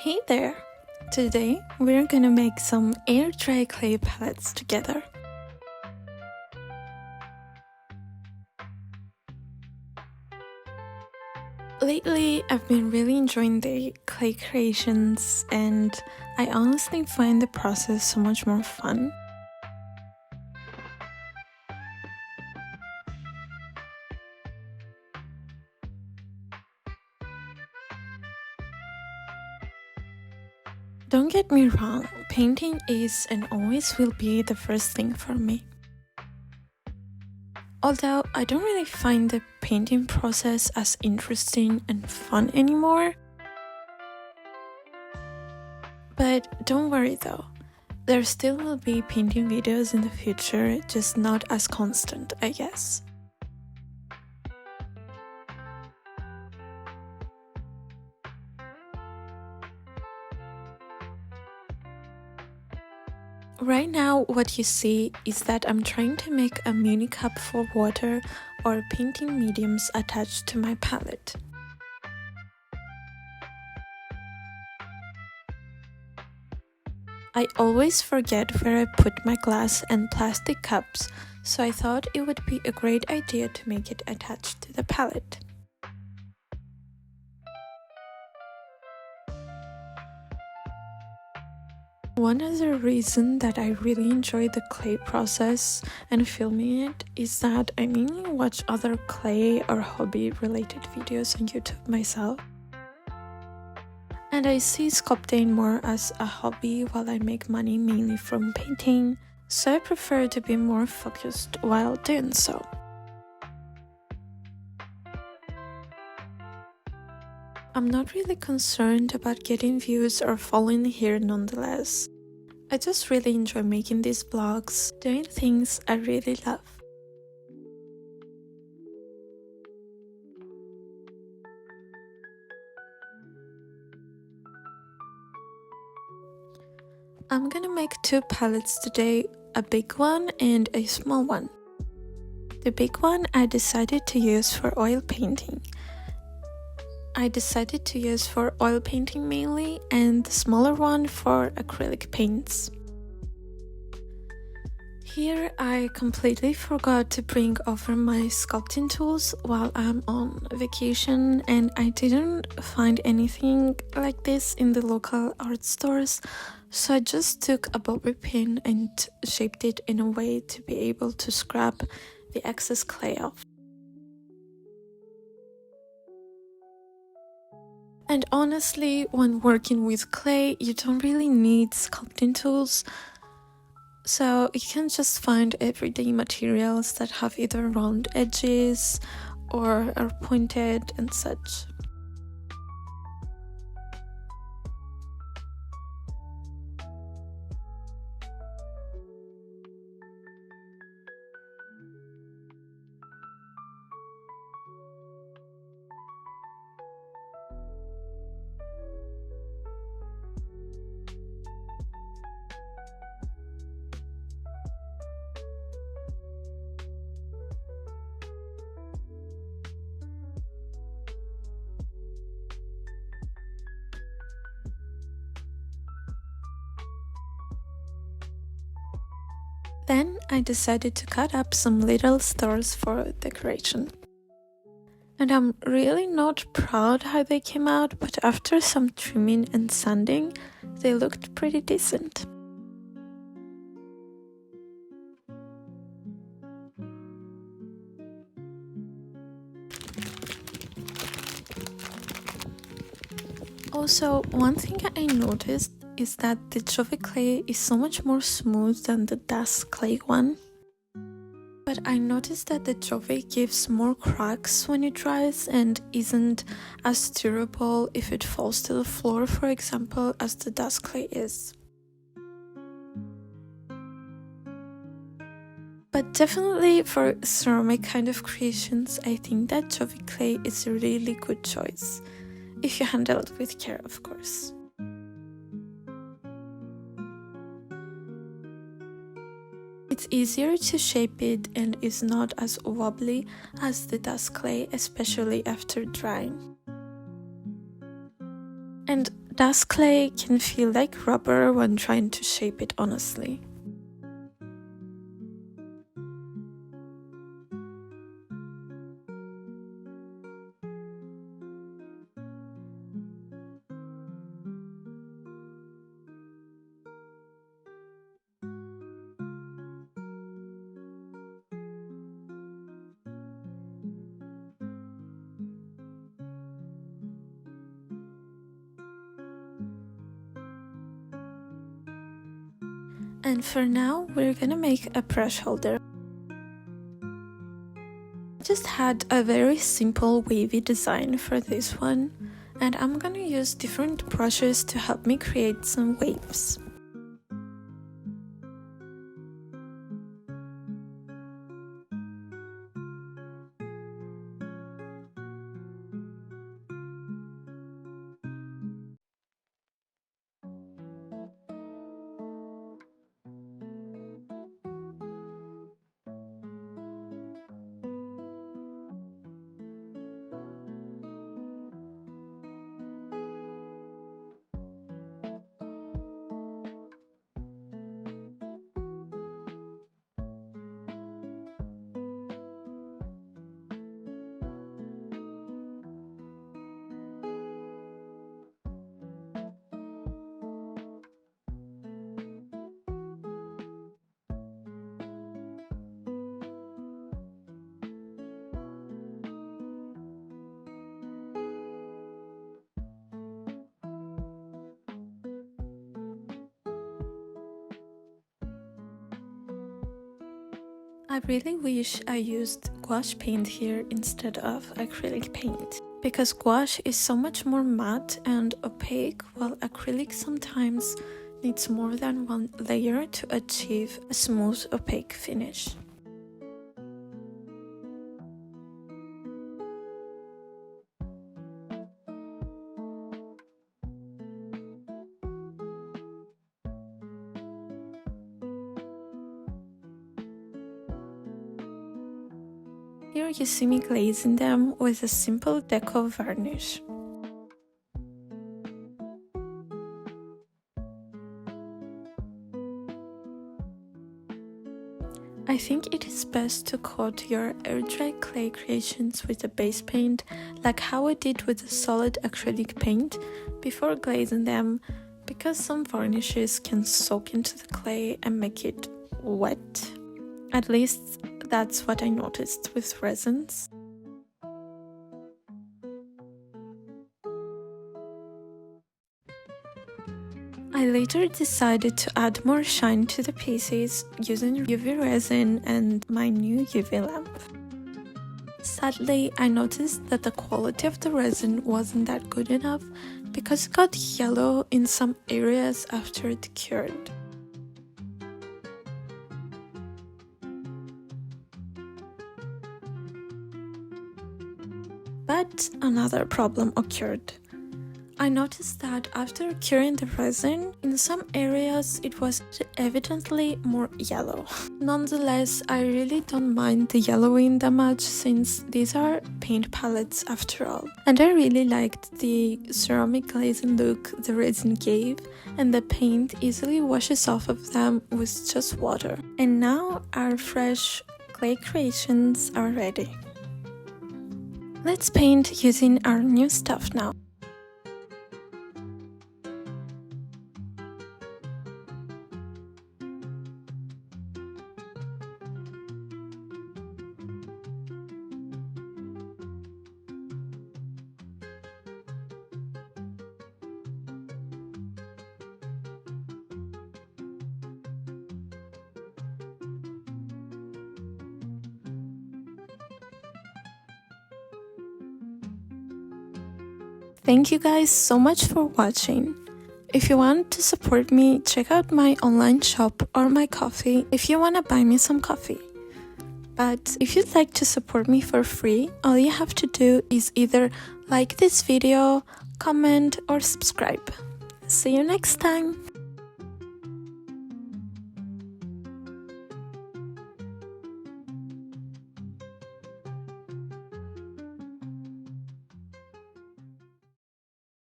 Hey there! Today we're gonna make some air dry clay palettes together. Lately, I've been really enjoying the clay creations, and I honestly find the process so much more fun. Don't get me wrong, painting is and always will be the first thing for me. Although I don't really find the painting process as interesting and fun anymore. But don't worry though, there still will be painting videos in the future, just not as constant, I guess. Right now, what you see is that I'm trying to make a mini cup for water or painting mediums attached to my palette. I always forget where I put my glass and plastic cups, so I thought it would be a great idea to make it attached to the palette. One other reason that I really enjoy the clay process and filming it is that I mainly watch other clay or hobby related videos on YouTube myself. And I see sculpting more as a hobby while I make money mainly from painting, so I prefer to be more focused while doing so. I'm not really concerned about getting views or following here nonetheless. I just really enjoy making these vlogs, doing things I really love. I'm gonna make two palettes today, a big one and a small one. The big one I decided to use for oil painting. Mainly, and the smaller one for acrylic paints. Here I completely forgot to bring over my sculpting tools while I'm on vacation, and I didn't find anything like this in the local art stores, so I just took a bobby pin and shaped it in a way to be able to scrub the excess clay off. And honestly, when working with clay, you don't really need sculpting tools, so you can just find everyday materials that have either round edges or are pointed and such. Then I decided to cut up some little stars for decoration. And I'm really not proud how they came out, but after some trimming and sanding, they looked pretty decent. Also, one thing I noticed is that the Jove clay is so much more smooth than the Das clay one. But I noticed that the Jove gives more cracks when it dries and isn't as durable if it falls to the floor, for example, as the Das clay is. But definitely for ceramic kind of creations, I think that Jove clay is a really good choice, if you handle it with care, of course. It's easier to shape it and is not as wobbly as the dust clay, especially after drying. And dust clay can feel like rubber when trying to shape it honestly. And for now, we're gonna make a brush holder. I just had a very simple wavy design for this one, and I'm gonna use different brushes to help me create some waves. I really wish I used gouache paint here instead of acrylic paint, because gouache is so much more matte and opaque, while acrylic sometimes needs more than one layer to achieve a smooth, opaque finish. Here you see me glazing them with a simple deco varnish. I think it is best to coat your air-dry clay creations with a base paint, like how I did with the solid acrylic paint, before glazing them, because some varnishes can soak into the clay and make it wet. At least that's what I noticed with resins. I later decided to add more shine to the pieces using UV resin and my new UV lamp. Sadly, I noticed that the quality of the resin wasn't that good enough because it got yellow in some areas after it cured. But another problem occurred. I noticed that after curing the resin, in some areas it was evidently more yellow. Nonetheless, I really don't mind the yellowing that much, since these are paint palettes after all. And I really liked the ceramic glazing look the resin gave, and the paint easily washes off of them with just water. And now our fresh clay creations are ready. Let's paint using our new stuff now. Thank you guys so much for watching. If you want to support me, check out my online shop or my coffee if you want to buy me some coffee. But if you'd like to support me for free, all you have to do is either like this video, comment or subscribe. See you next time!